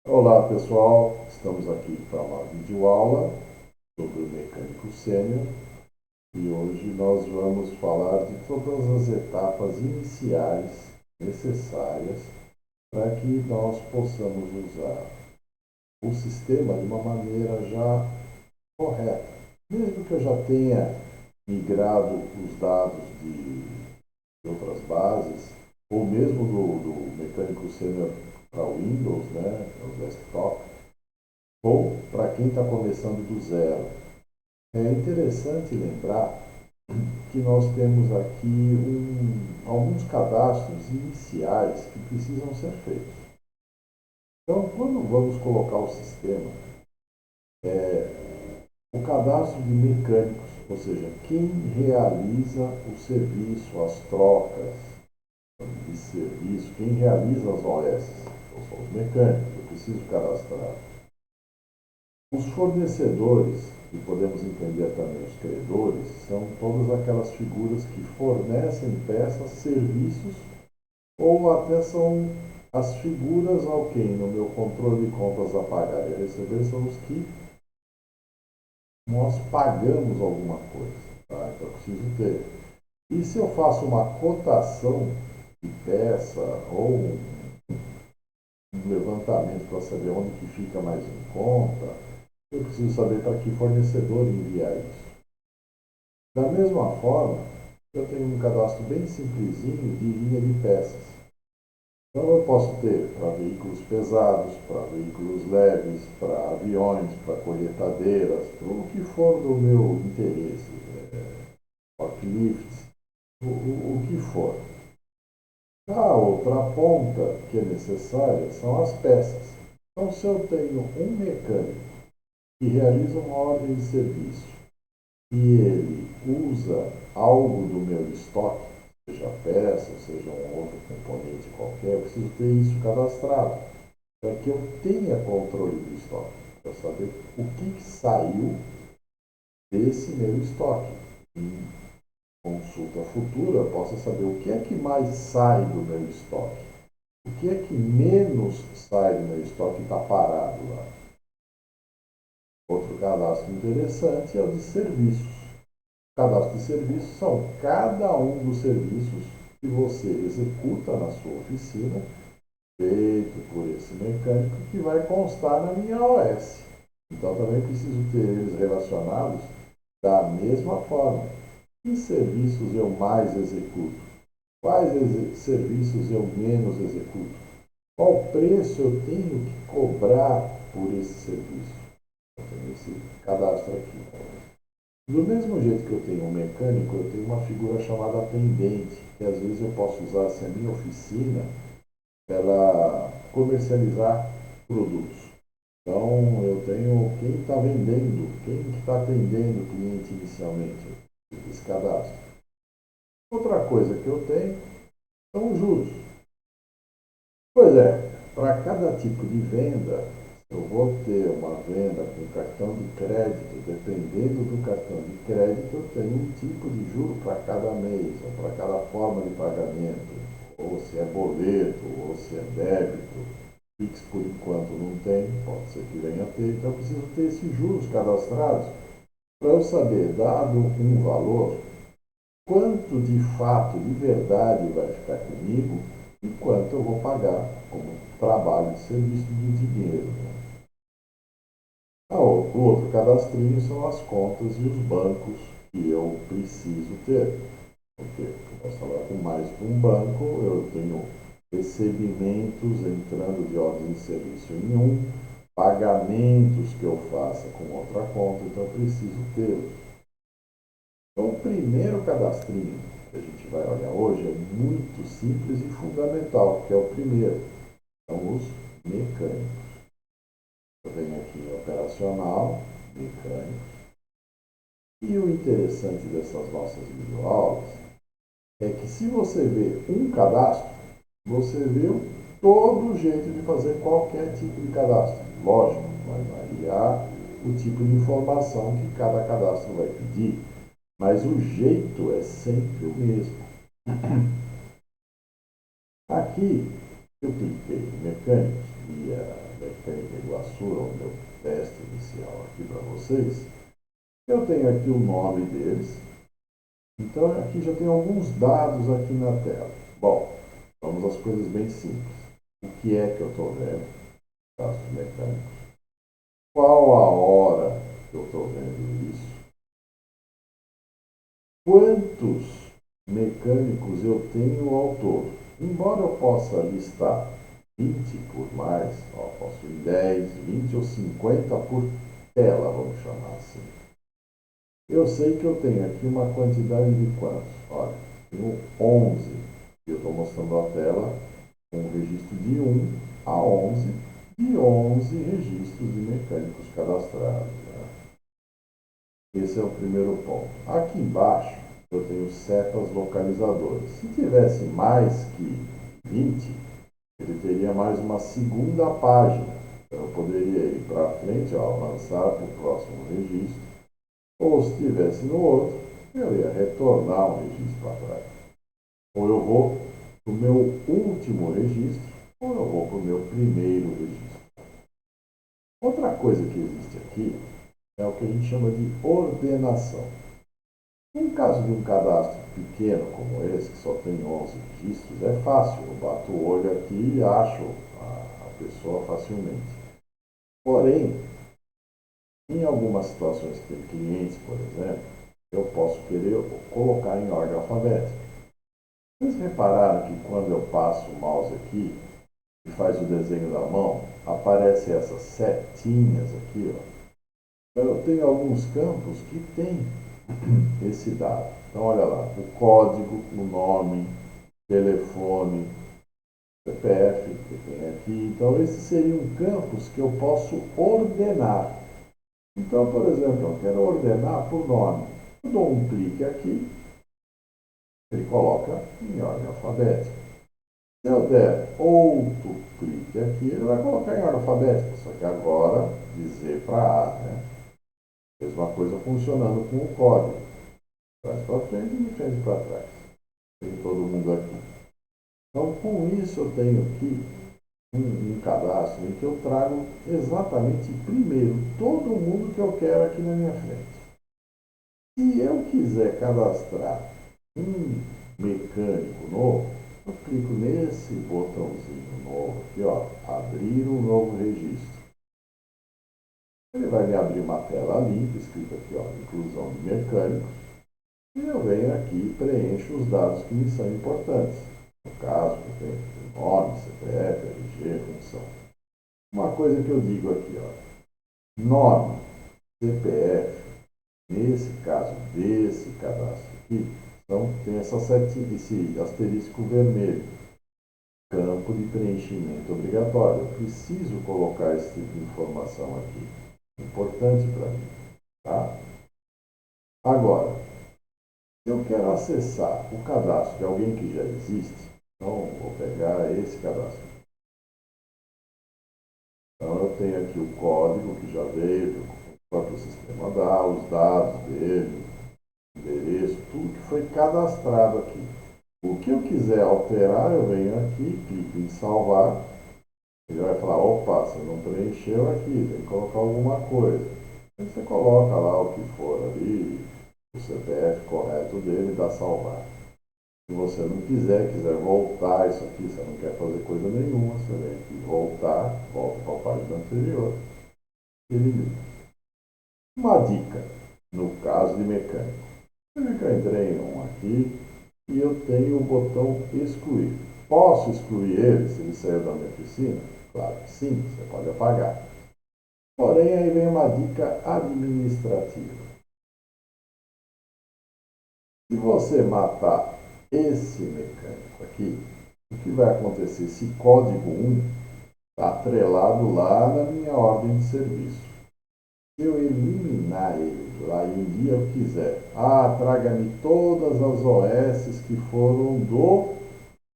Olá pessoal, estamos aqui para uma videoaula sobre o mecânico sênior e hoje nós vamos falar de todas as etapas iniciais necessárias para que nós possamos usar o sistema de uma maneira já correta. Mesmo que eu já tenha migrado os dados de outras bases, ou mesmo do mecânico sênior para o Windows, né, o desktop, ou para quem está começando do zero. É interessante lembrar que nós temos aqui alguns cadastros iniciais que precisam ser feitos. Então, quando vamos colocar o sistema, o cadastro de mecânicos, ou seja, quem realiza o serviço, as trocas de serviço, quem realiza as OS, são os mecânicos, eu preciso cadastrar. Os fornecedores, e podemos entender também os credores, são todas aquelas figuras que fornecem peças, serviços, ou até são as figuras ao quem, no meu controle de contas a pagar e a receber, são os que nós pagamos alguma coisa. Tá? Então eu preciso ter. E se eu faço uma cotação de peça ou um levantamento para saber onde que fica mais em conta, eu preciso saber para que fornecedor enviar isso. Da mesma forma, eu tenho um cadastro bem simplesinho de linha de peças. Então eu posso ter para veículos pesados, para veículos leves, para aviões, para colheitadeiras, para o que for do meu interesse, forklifts, o que for. A outra ponta que é necessária são as peças. Então se eu tenho um mecânico que realiza uma ordem de serviço e ele usa algo do meu estoque, seja peça, seja um outro componente qualquer, eu preciso ter isso cadastrado, para que eu tenha controle do estoque, para saber o que saiu desse meu estoque. Em consulta futura, eu possa saber o que é que mais sai do meu estoque, o que é que menos sai do meu estoque e está parado lá. Outro cadastro interessante é o de serviços. Cadastro de serviços são cada um dos serviços que você executa na sua oficina, feito por esse mecânico, que vai constar na minha OS. Então também preciso ter eles relacionados da mesma forma. Que serviços eu mais executo? Quais serviços eu menos executo? Qual preço eu tenho que cobrar por esse serviço? Eu tenho esse cadastro aqui. Do mesmo jeito que eu tenho um mecânico, eu tenho uma figura chamada atendente, que às vezes eu posso usar se a minha oficina ela comercializar produtos. Então eu tenho quem está vendendo, quem está atendendo o cliente inicialmente, esse cadastro. Outra coisa que eu tenho são os juros. Pois é, para cada tipo de venda, eu vou ter uma venda com cartão de crédito, dependendo do cartão de crédito, eu tenho um tipo de juro para cada mês, ou para cada forma de pagamento, ou se é boleto, ou se é débito. Pix por enquanto não tem, pode ser que venha a ter, então eu preciso ter esses juros cadastrados para eu saber, dado um valor, quanto de fato, de verdade vai ficar comigo e quanto eu vou pagar como trabalho de serviço do dinheiro. O outro cadastrinho são as contas e os bancos que eu preciso ter. Porque eu posso falar com mais de um banco, eu tenho recebimentos entrando de ordem de serviço em um, pagamentos que eu faça com outra conta, então eu preciso tê-los. Então, o primeiro cadastrinho que a gente vai olhar hoje é muito simples e fundamental, que é o primeiro, são os mecânicos. Eu tenho aqui operacional, mecânico. E o interessante dessas nossas videoaulas é que se você vê um cadastro, você vê todo o jeito de fazer qualquer tipo de cadastro. Lógico, vai variar o tipo de informação que cada cadastro vai pedir, mas o jeito é sempre o mesmo. Aqui eu cliquei em mecânicos e a clausura, o meu teste inicial aqui para vocês, eu tenho aqui o nome deles. Então, aqui já tem alguns dados aqui na tela. Bom, vamos às coisas bem simples. O que é que eu estou vendo? Gastos mecânicos. Qual a hora que eu estou vendo isso? Quantos mecânicos eu tenho ao todo? Embora eu possa listar 20 por mais, posso ir 10, 20 ou 50 por tela, vamos chamar assim. Eu sei que eu tenho aqui uma quantidade de quantos? Olha, tenho 11. Eu estou mostrando a tela com um registro de 1 a 11, de 11 registros de mecânicos cadastrados. Né? Esse é o primeiro ponto. Aqui embaixo eu tenho setas localizadoras. Se tivesse mais que 20, ele teria mais uma segunda página. Então eu poderia ir para frente, avançar para o próximo registro, ou se estivesse no outro, eu ia retornar um registro para trás. Ou eu vou para o meu último registro, ou eu vou para o meu primeiro registro. Outra coisa que existe aqui é o que a gente chama de ordenação. No caso de um cadastro pequeno como esse, que só tem 11 registros, é fácil. Eu bato o olho aqui e acho a pessoa facilmente. Porém, em algumas situações que tem clientes, por exemplo, eu posso querer colocar em ordem alfabética. Vocês repararam que quando eu passo o mouse aqui e faz o desenho da mão, aparecem essas setinhas aqui, ó. Então, eu tenho alguns campos que tem esse dado. Então, olha lá, o código, o nome, telefone, CPF que tem aqui. Então, esses seriam campos que eu posso ordenar. Então, por exemplo, eu quero ordenar por nome. Eu dou um clique aqui, ele coloca em ordem alfabética. Se eu der outro clique aqui, ele vai colocar em ordem alfabética, só que agora de Z para A, né? Mesma coisa funcionando com o código. Trás para frente e de frente para trás. Tem todo mundo aqui. Então, com isso, eu tenho aqui um cadastro em que eu trago exatamente primeiro todo mundo que eu quero aqui na minha frente. Se eu quiser cadastrar um mecânico novo, eu clico nesse botãozinho novo aqui, ó, abrir um novo registro. Ele vai me abrir uma tela limpa, escrito aqui, ó, inclusão de mecânicos. E eu venho aqui e preencho os dados que me são importantes. No caso, eu tenho nome, CPF, RG, função. Uma coisa que eu digo aqui, ó, nome, CPF, nesse caso desse cadastro aqui, então tem essa setinha, esse asterisco vermelho, campo de preenchimento obrigatório. Eu preciso colocar esse tipo de informação aqui. Importante para mim. Tá? Agora, se eu quero acessar o cadastro de alguém que já existe, então vou pegar esse cadastro. Então eu tenho aqui o código que já veio, o próprio sistema dá, os dados dele, endereço, tudo que foi cadastrado aqui. O que eu quiser alterar, eu venho aqui, clico em salvar. Ele vai falar, opa, você não preencheu aqui, tem que colocar alguma coisa. Aí você coloca lá o que for ali, o CPF correto dele, dá salvar. Se você não quiser voltar isso aqui, você não quer fazer coisa nenhuma, você vem aqui voltar, volta para a página anterior, elimina. Uma dica, no caso de mecânico. Eu entrei em um aqui e eu tenho o botão excluir. Posso excluir ele se ele saiu da minha oficina? Claro que sim, você pode apagar. Porém, aí vem uma dica administrativa. Se você matar esse mecânico aqui, o que vai acontecer? Esse código 1 está atrelado lá na minha ordem de serviço. Se eu eliminar ele lá e um dia eu quiser, traga-me todas as OS que foram do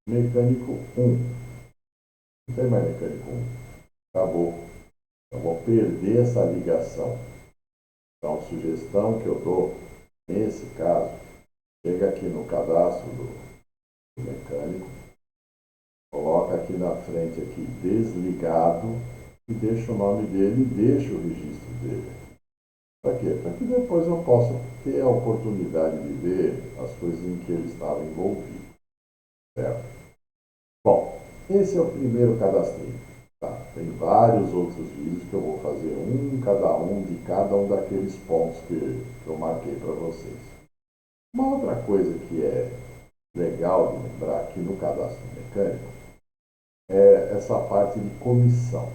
mecânico 1. Não tem mais mecânico 1. Acabou. Eu vou perder essa ligação. Então, sugestão que eu dou, nesse caso, chega aqui no cadastro do mecânico, coloca aqui na frente aqui desligado e deixo o nome dele e deixo o registro dele. Para quê? Para que depois eu possa ter a oportunidade de ver as coisas em que ele estava envolvido. Certo? Bom, esse é o primeiro cadastrinho. Tá? Tem vários outros vídeos que eu vou fazer de cada um daqueles pontos que eu marquei para vocês. Uma outra coisa que é legal de lembrar aqui no cadastro mecânico é essa parte de comissão.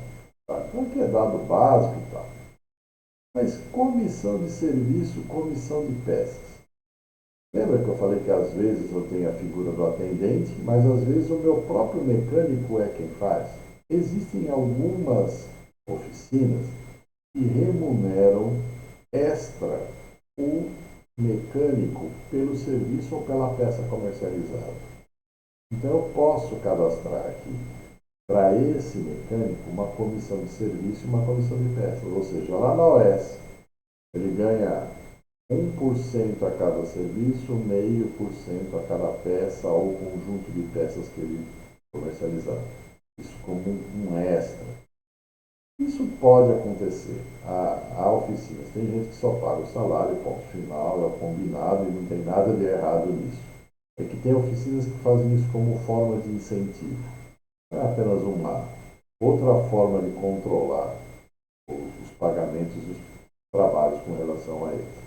Tá? Então aqui é dado básico e tal. Mas comissão de serviço, comissão de peças. Lembra que eu falei que às vezes eu tenho a figura do atendente, mas às vezes o meu próprio mecânico é quem faz? Existem algumas oficinas que remuneram extra o mecânico pelo serviço ou pela peça comercializada. Então eu posso cadastrar aqui para esse mecânico uma comissão de serviço e uma comissão de peças. Ou seja, lá na OS ele ganha 1% a cada serviço, 0,5% a cada peça ou conjunto de peças que ele comercializar. Isso como um extra. Isso pode acontecer. Há oficinas. Tem gente que só paga o salário, ponto final, é o combinado e não tem nada de errado nisso. É que tem oficinas que fazem isso como forma de incentivo. Não é apenas uma outra forma de controlar os pagamentos e os trabalhos com relação a eles.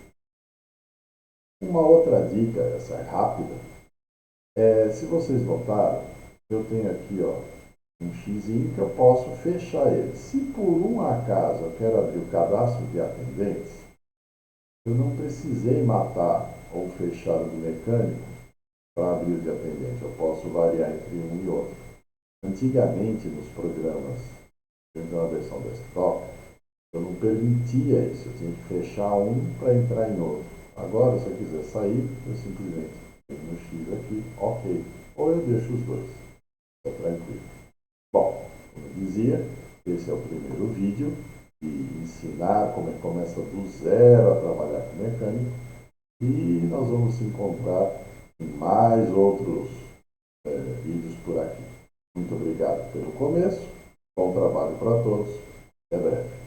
Uma outra dica, essa é rápida, se vocês notaram, eu tenho aqui um xizinho que eu posso fechar ele. Se por um acaso eu quero abrir o cadastro de atendentes, eu não precisei matar ou fechar o do mecânico para abrir o de atendente. Eu posso variar entre um e outro. Antigamente, nos programas, na versão desktop, eu não permitia isso. Eu tinha que fechar um para entrar em outro. Agora, se eu quiser sair, eu simplesmente tenho no X aqui, ok. Ou eu deixo os dois. Está tranquilo. Bom, como eu dizia, esse é o primeiro vídeo de ensinar como é que começa do zero a trabalhar com mecânico. E nós vamos se encontrar em mais outros vídeos por aqui. Muito obrigado pelo começo. Bom trabalho para todos. Até breve.